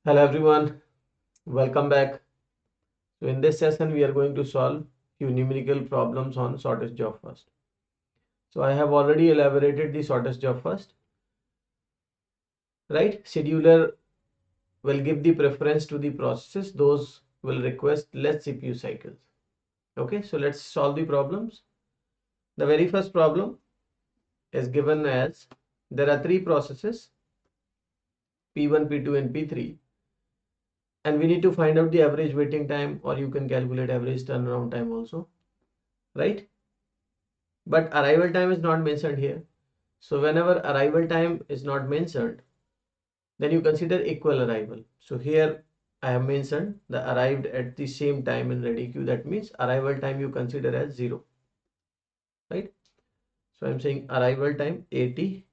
Hello everyone, welcome back. So in this session we are going to solve few numerical problems on shortest job first. So I have already elaborated the shortest job first, right? Scheduler will give the preference to the processes those will request less CPU cycles. Okay, so let's solve the problems. The very first problem is given as there are three processes P1, P2 and P3, and we need to find out the average waiting time, or you can calculate average turnaround time also, right? But arrival time is not mentioned here. So whenever arrival time is not mentioned, then you consider equal arrival. So here I have mentioned the arrived at the same time in ready queue. That means arrival time you consider as 0, right? So I'm saying arrival time 80.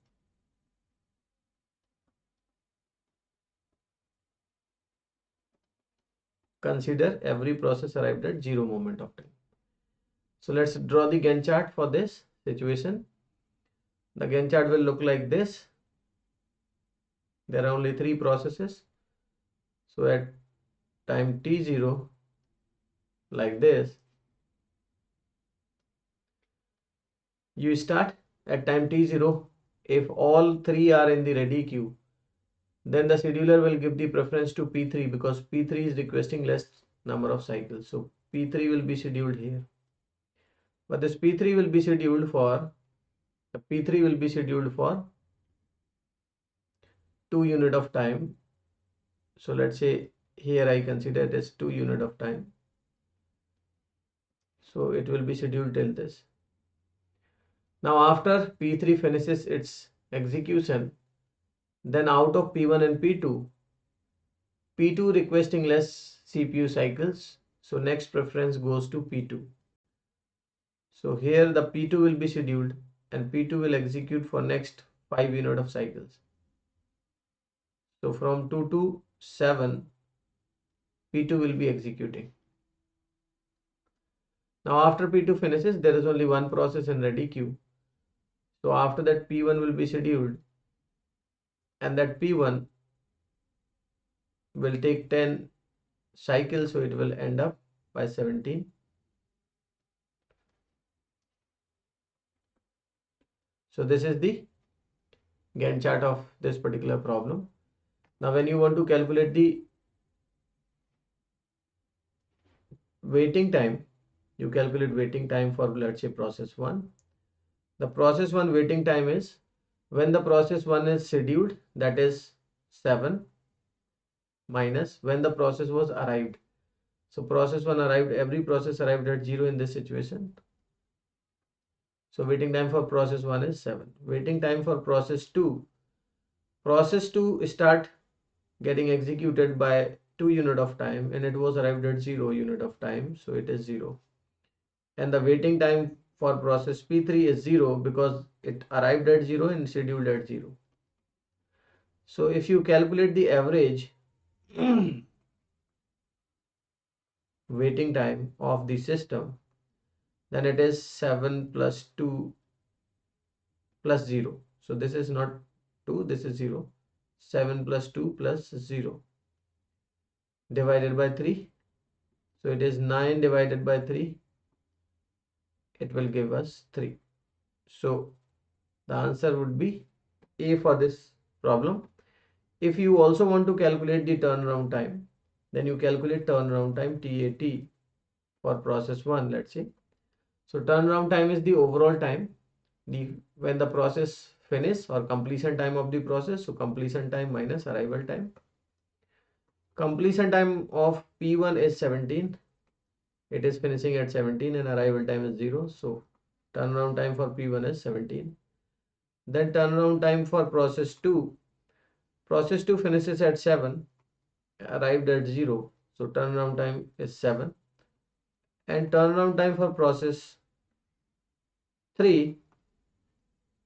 Consider every process arrived at 0 moment of time. So let's draw the Gantt chart for this situation. The Gantt chart will look like this. There are only three processes. So at time t0, like this, you start at time t0. If all three are in the ready queue, then the scheduler will give the preference to P3 because P3 is requesting less number of cycles. So P3 will be scheduled here. But this P3 will be scheduled for 2 unit of time. So let's say here I consider it as 2 unit of time. So it will be scheduled till this. Now after P3 finishes its execution, then out of P1 and P2, P2 requesting less CPU cycles. So next preference goes to P2. So here the P2 will be scheduled and P2 will execute for next 5 unit of cycles. So from 2 to 7, P2 will be executing. Now after P2 finishes, there is only one process in ready queue. So after that P1 will be scheduled and that P1 will take 10 cycles, so it will end up by 17. So this is the Gantt chart of this particular problem. Now when you want to calculate the waiting time, you calculate waiting time for, let's say, process 1. The process 1 waiting time is when the process 1 is scheduled, that is 7, minus when the process was arrived. So process 1 arrived, every process arrived at 0 in this situation. So waiting time for process 1 is 7. Waiting time for process 2. Process 2 start getting executed by 2 unit of time and it was arrived at 0 unit of time. So it is 0. And the waiting time for process P3 is 0 because it arrived at 0 and scheduled at 0. So if you calculate the average waiting time of the system, then it is 7 plus 2 plus 0. So this is not 2, this is 0. 7 plus 2 plus 0 divided by 3. So it is 9 divided by 3. It will give us 3. So the answer would be A for this problem. If you also want to calculate the turnaround time, then you calculate turnaround time TAT for process 1, let's say. So turnaround time is the overall time, when the process finish or completion time of the process. So completion time minus arrival time. Completion time of P1 is 17. It is finishing at 17 and arrival time is 0. So turnaround time for P1 is 17. Then turnaround time for process 2. Process 2 finishes at 7, arrived at 0. So turnaround time is 7. And turnaround time for process 3.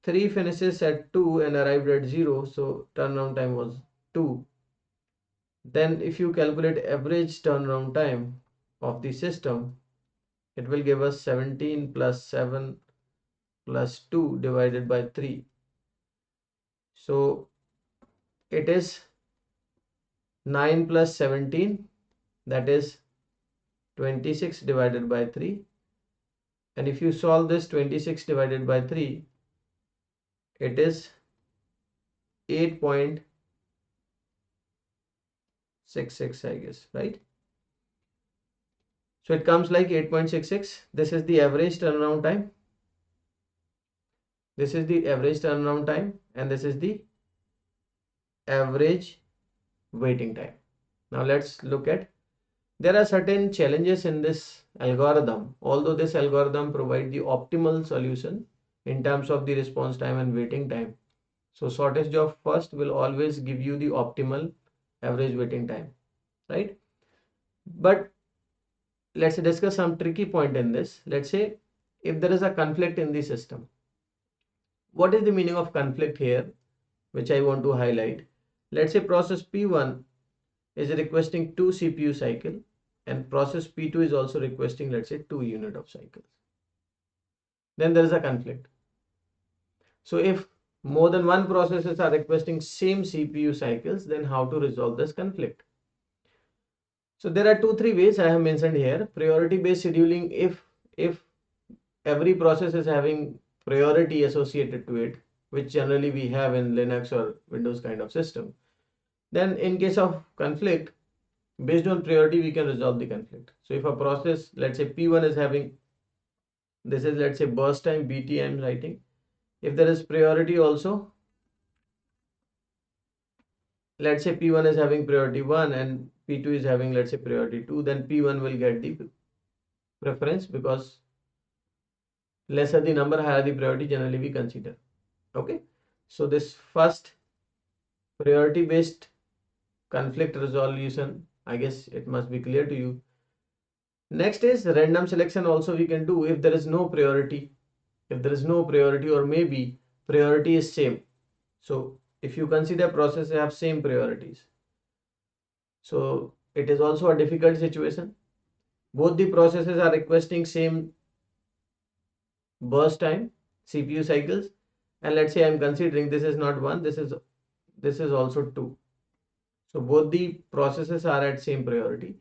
3 finishes at 2 and arrived at 0. So turnaround time was 2. Then if you calculate average turnaround time of the system, it will give us 17 plus 7 plus 2 divided by 3. So it is 9 plus 17, that is 26 divided by 3. And if you solve this 26 divided by 3, it is 8.66, I guess, right? So it comes like 8.66. This is the average turnaround time. This is the average turnaround time, and this is the average waiting time. Now let's look at, there are certain challenges in this algorithm. Although this algorithm provides the optimal solution in terms of the response time and waiting time, so shortest job first will always give you the optimal average waiting time, right? But let's discuss some tricky point in this. Let's say if there is a conflict in the system. What is the meaning of conflict here, which I want to highlight? Let's say process P1 is requesting 2 CPU cycle, and process P2 is also requesting, let's say, 2 unit of cycles. Then there is a conflict. So if more than one processes are requesting same CPU cycles, then how to resolve this conflict? So there are 2-3 ways I have mentioned here. Priority based scheduling, if every process is having priority associated to it, which generally we have in Linux or Windows kind of system, then in case of conflict, based on priority we can resolve the conflict. So if a process, let's say P1 is having, this is, let's say, burst time, BT I am writing. If there is priority also, let's say P1 is having priority 1 and P2 is having, let's say, priority 2, then P1 will get the preference, because lesser the number, higher the priority generally we consider. Okay, so this first priority based conflict resolution, I guess it must be clear to you. Next is random selection. Also we can do if there is no priority. If there is no priority, or maybe priority is same. So if you consider processes have same priorities, so it is also a difficult situation. Both the processes are requesting same burst time, CPU cycles, and let's say I'm considering this is not 1, this is also 2. So both the processes are at same priority.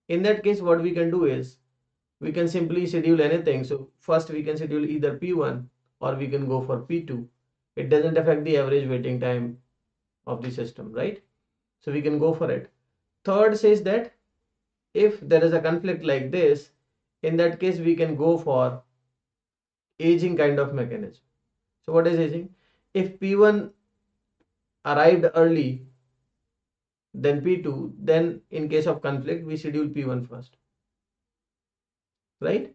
In that case, what we can do is we can simply schedule anything. So first we can schedule either P1 or we can go for P2. It doesn't affect the average waiting time of the system, right? So we can go for it. Third says that if there is a conflict like this, in that case we can go for aging kind of mechanism. So what is aging? If P1 arrived early then P2, then in case of conflict we schedule P1 first, right?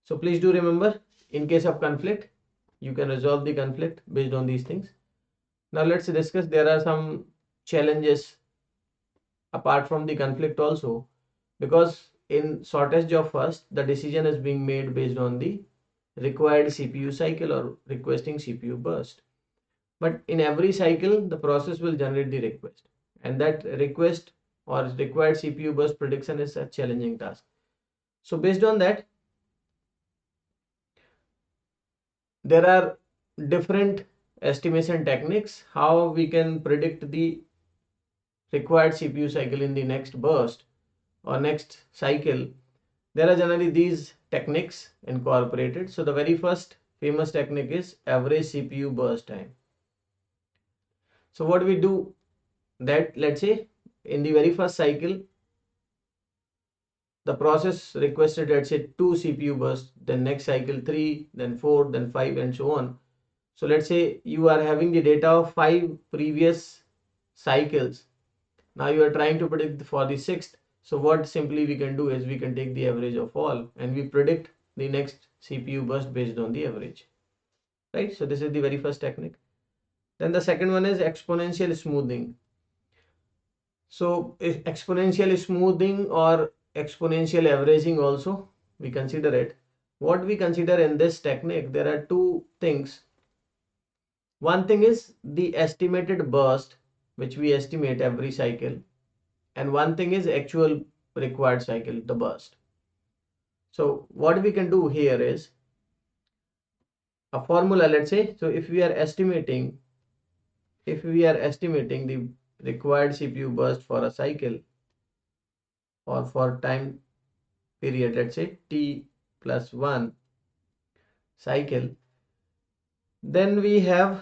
So please do remember, in case of conflict you can resolve the conflict based on these things. Now let's discuss, there are some challenges apart from the conflict also, because in shortest job first the decision is being made based on the required CPU cycle or requesting CPU burst. But in every cycle the process will generate the request, and that request or required CPU burst prediction is a challenging task. So based on that, there are different estimation techniques how we can predict the required CPU cycle in the next burst or next cycle. There are generally these techniques incorporated. So the very first famous technique is average CPU burst time. So what we do, that let's say in the very first cycle the process requested, let's say, 2 CPU bursts, then next cycle 3, then 4, then 5, and so on. So let's say you are having the data of 5 previous cycles. Now you are trying to predict for the 6th. So what simply we can do is we can take the average of all and we predict the next CPU burst based on the average, right? So this is the very first technique. Then the second one is exponential smoothing. So if exponential smoothing or exponential averaging also we consider it. What we consider in this technique, there are two things. One thing is the estimated burst which we estimate every cycle, and one thing is actual required cycle, the burst. So what we can do here is a formula, let's say. So if we are estimating the required CPU burst for a cycle or for time period, let's say t plus 1 cycle, then we have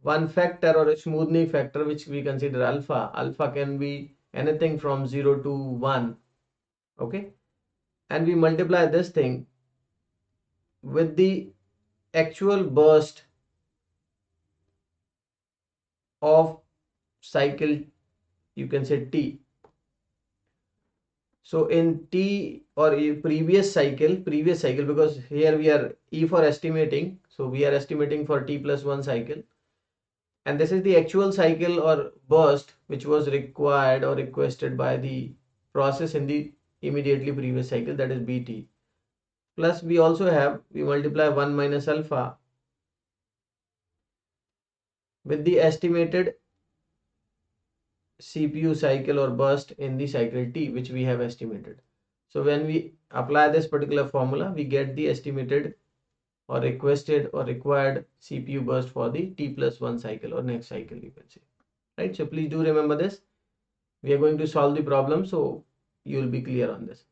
one factor or a smoothing factor which we consider alpha. Alpha can be anything from 0 to 1. Okay, and we multiply this thing with the actual burst of cycle, you can say t. So in t or previous cycle, because here we are e for estimating, so we are estimating for t plus 1 cycle, and this is the actual cycle or burst which was required or requested by the process in the immediately previous cycle, that is bt. Plus we also have, we multiply 1 minus alpha with the estimated CPU cycle or burst in the cycle t which we have estimated. So when we apply this particular formula, we get the estimated or requested or required CPU burst for the t plus 1 cycle or next cycle, you can say, right? So please do remember this. We are going to solve the problem, so you will be clear on this.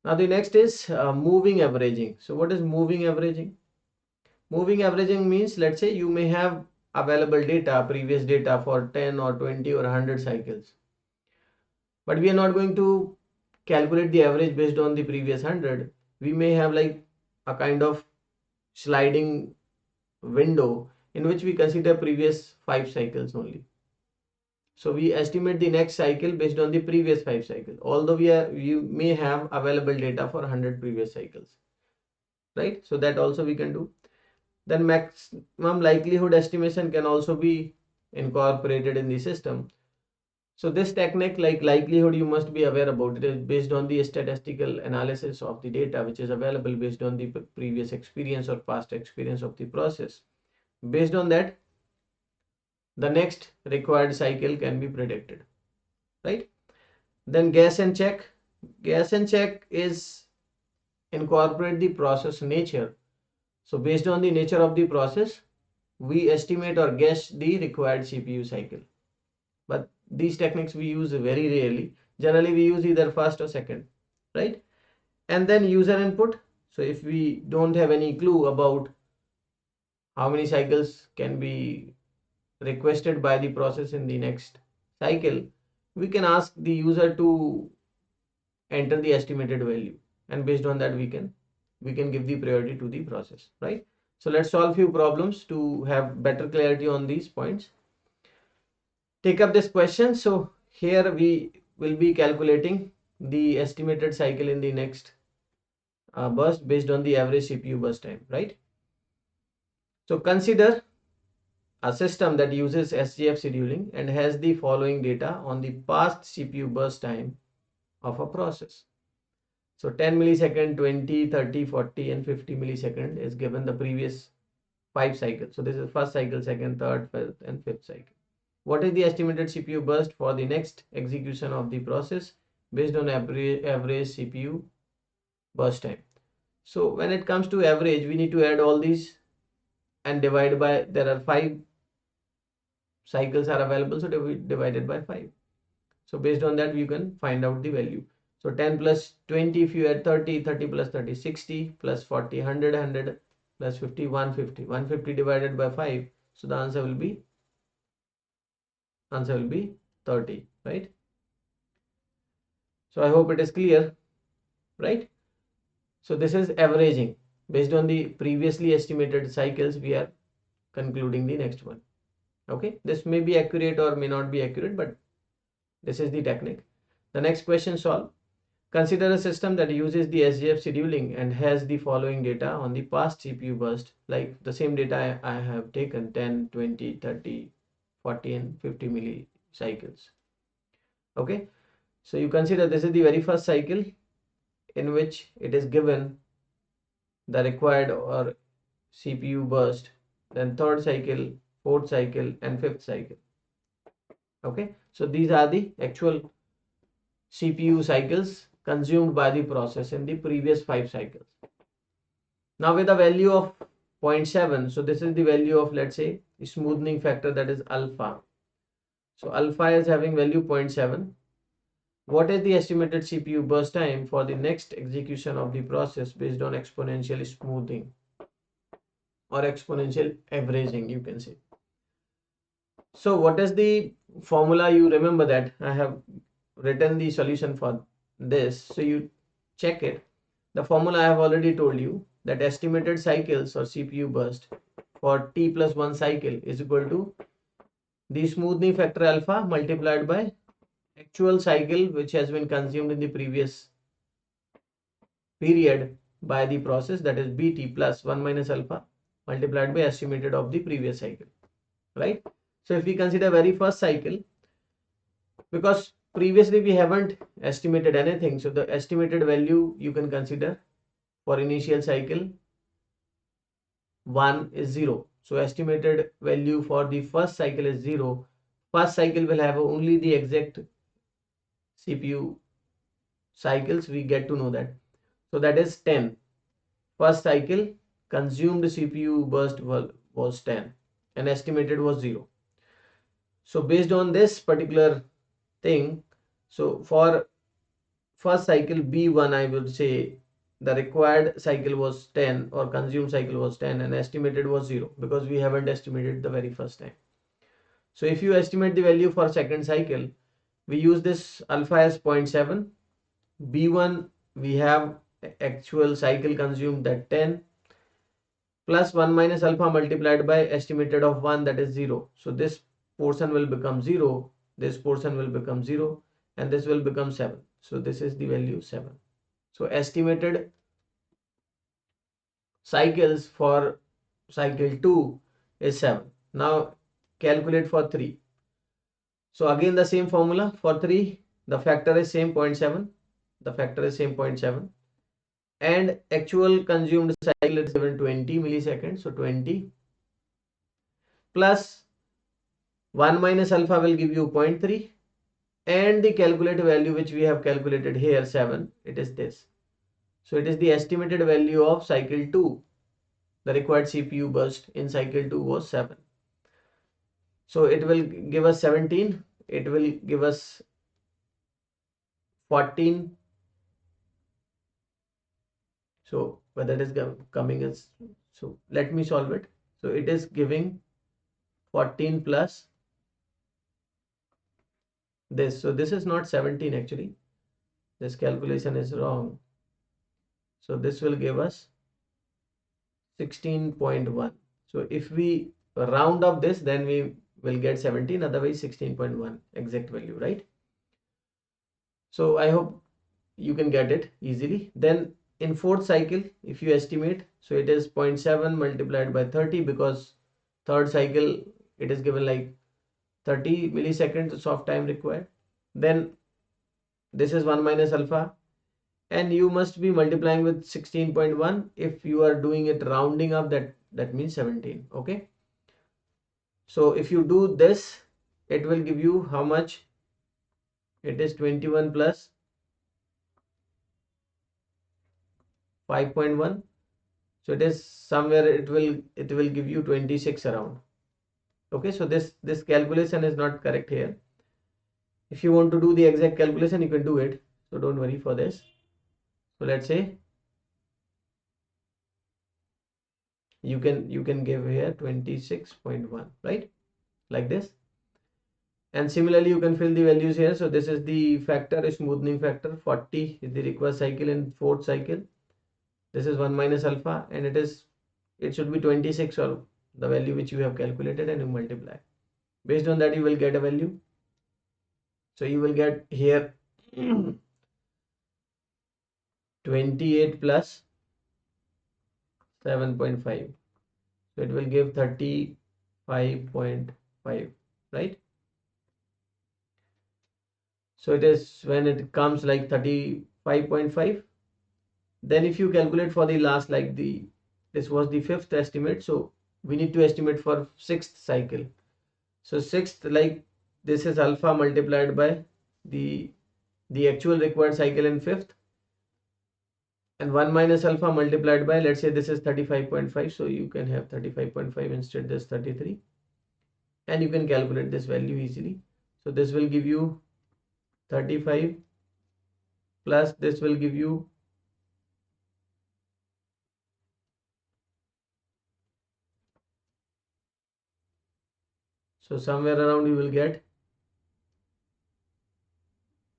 Now the next is moving averaging. So what is moving averaging? Moving averaging means, let's say you may have available data, previous data for 10 or 20 or 100 cycles, but we are not going to calculate the average based on the previous 100. We may have like a kind of sliding window in which we consider previous 5 cycles only. So we estimate the next cycle based on the previous 5 cycles, although we may have available data for 100 previous cycles, right? So that also we can do. Then maximum likelihood estimation can also be incorporated in the system. So this technique, like likelihood, you must be aware about it, is based on the statistical analysis of the data which is available based on the previous experience or past experience of the process. Based on that, the next required cycle can be predicted, right? Then guess and check. Guess and check is incorporate the process nature. So based on the nature of the process, we estimate or guess the required CPU cycle. But these techniques we use very rarely. Generally we use either first or second, right? And then user input. So if we don't have any clue about how many cycles can be requested by the process in the next cycle, we can ask the user to enter the estimated value, and based on that we can give the priority to the process, right? So let's solve few problems to have better clarity on these points. Take up this question. So here we will be calculating the estimated cycle in the next burst based on the average CPU burst time, right? So consider a system that uses SGF scheduling and has the following data on the past CPU burst time of a process. So 10 millisecond, 20, 30, 40 and 50 millisecond is given the previous 5 cycles. So this is first cycle, second, third, fifth and fifth cycle. What is the estimated CPU burst for the next execution of the process based on average CPU burst time? So when it comes to average, we need to add all these and divide by, there are 5 cycles are available, so divided by 5. So based on that, you can find out the value. So 10 plus 20, if you add 30, 30 plus 30, 60 plus 40, 100, 100 plus 50, 150. 150 divided by 5. So the answer will be 30, right? So I hope it is clear, right? So this is averaging. Based on the previously estimated cycles, we are concluding the next one. Okay, this may be accurate or may not be accurate, but this is the technique. The next question solve. Consider a system that uses the SGF scheduling and has the following data on the past CPU burst, like the same data I have taken 10, 20, 30, 40 and 50 millicycles. Okay, so you consider this is the very first cycle in which it is given the required or CPU burst, then third cycle, fourth cycle and fifth cycle. Okay, so these are the actual CPU cycles consumed by the process in the previous 5 cycles. Now with a value of 0.7, so this is the value of, let's say, smoothing factor, that is alpha. So alpha is having value 0.7. What is the estimated CPU burst time for the next execution of the process based on exponential smoothing or exponential averaging, you can say. So what is the formula? You remember that I have written the solution for this, so you check it. The formula I have already told you, that estimated cycles or CPU burst for t plus 1 cycle is equal to the smoothing factor alpha multiplied by actual cycle which has been consumed in the previous period by the process, that is bt, plus 1 minus alpha multiplied by estimated of the previous cycle, right? So if we consider very first cycle, because previously we haven't estimated anything, so the estimated value you can consider for initial cycle 1 is 0. So estimated value for the first cycle is 0. First cycle will have only the exact CPU cycles, we get to know that. So that is 10. First cycle consumed CPU burst was 10 and estimated was 0. So based on this particular thing, so for first cycle B1, I would say the required cycle was 10 or consumed cycle was 10 and estimated was 0 because we haven't estimated the very first time. So if you estimate the value for second cycle, we use this alpha as 0.7. B1 we have actual cycle consumed, that 10, plus 1 minus alpha multiplied by estimated of 1, that is 0. So this portion will become 0, this portion will become 0, and this will become 7. So this is the value 7. So estimated cycles for cycle 2 is 7. Now calculate for 3. So again the same formula for 3, the factor is same 0.7, the factor is same 0.7, and actual consumed cycle is given 20 milliseconds, so 20 plus 1 minus alpha will give you 0.3, and the calculated value which we have calculated here 7, it is this. So it is the estimated value of cycle 2. The required CPU burst in cycle 2 was 7. So it will give us 17, it will give us 14. So whether it is coming as, so let me solve it. So it is giving 14 plus this. So this is not 17 actually. This calculation is wrong. So this will give us 16.1. So if we round up this, then we will get 17, otherwise 16.1 exact value, right? So I hope you can get it easily. Then in fourth cycle, if you estimate, so it is 0.7 multiplied by 30, because third cycle it is given like 30 milliseconds of time required. Then this is 1 minus alpha, and you must be multiplying with 16.1. If you are doing it rounding up, that means 17. Okay, so if you do this, it will give you how much? It is 21 plus 5.1. So it is somewhere, it will give you 26 around. Okay, so this calculation is not correct here. If you want to do the exact calculation, you can do it, so don't worry for this. So let's say you can give here 26.1, right, like this. And similarly you can fill the values here. So this is the factor, smoothing factor, 40 is the required cycle in fourth cycle. This is 1 minus alpha, and it should be 26, or the value which you have calculated, and you multiply. Based on that you will get a value. So you will get here 28 plus 7.5. So it will give 35.5, right? So it is when it comes like 35.5. Then if you calculate for the last, like this was the fifth estimate, so we need to estimate for sixth cycle. So sixth, like this is alpha multiplied by the actual required cycle in fifth, and 1 minus alpha multiplied by, let's say this is 35.5, so you can have 35.5 instead this 33, and you can calculate this value easily. So this will give you 35 plus this will give you so somewhere around you will get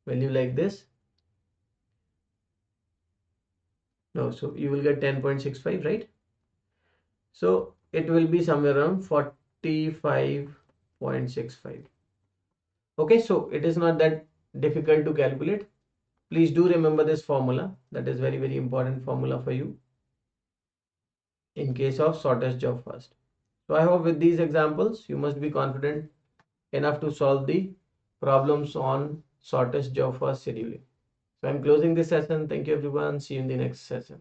value like this. No, so you will get 10.65, right? So it will be somewhere around 45.65. Okay, so it is not that difficult to calculate. Please do remember this formula. That is very important formula for you in case of shortest job first. So I hope with these examples you must be confident enough to solve the problems on shortest job first scheduling. So I'm closing this session. Thank you everyone. See you in the next session.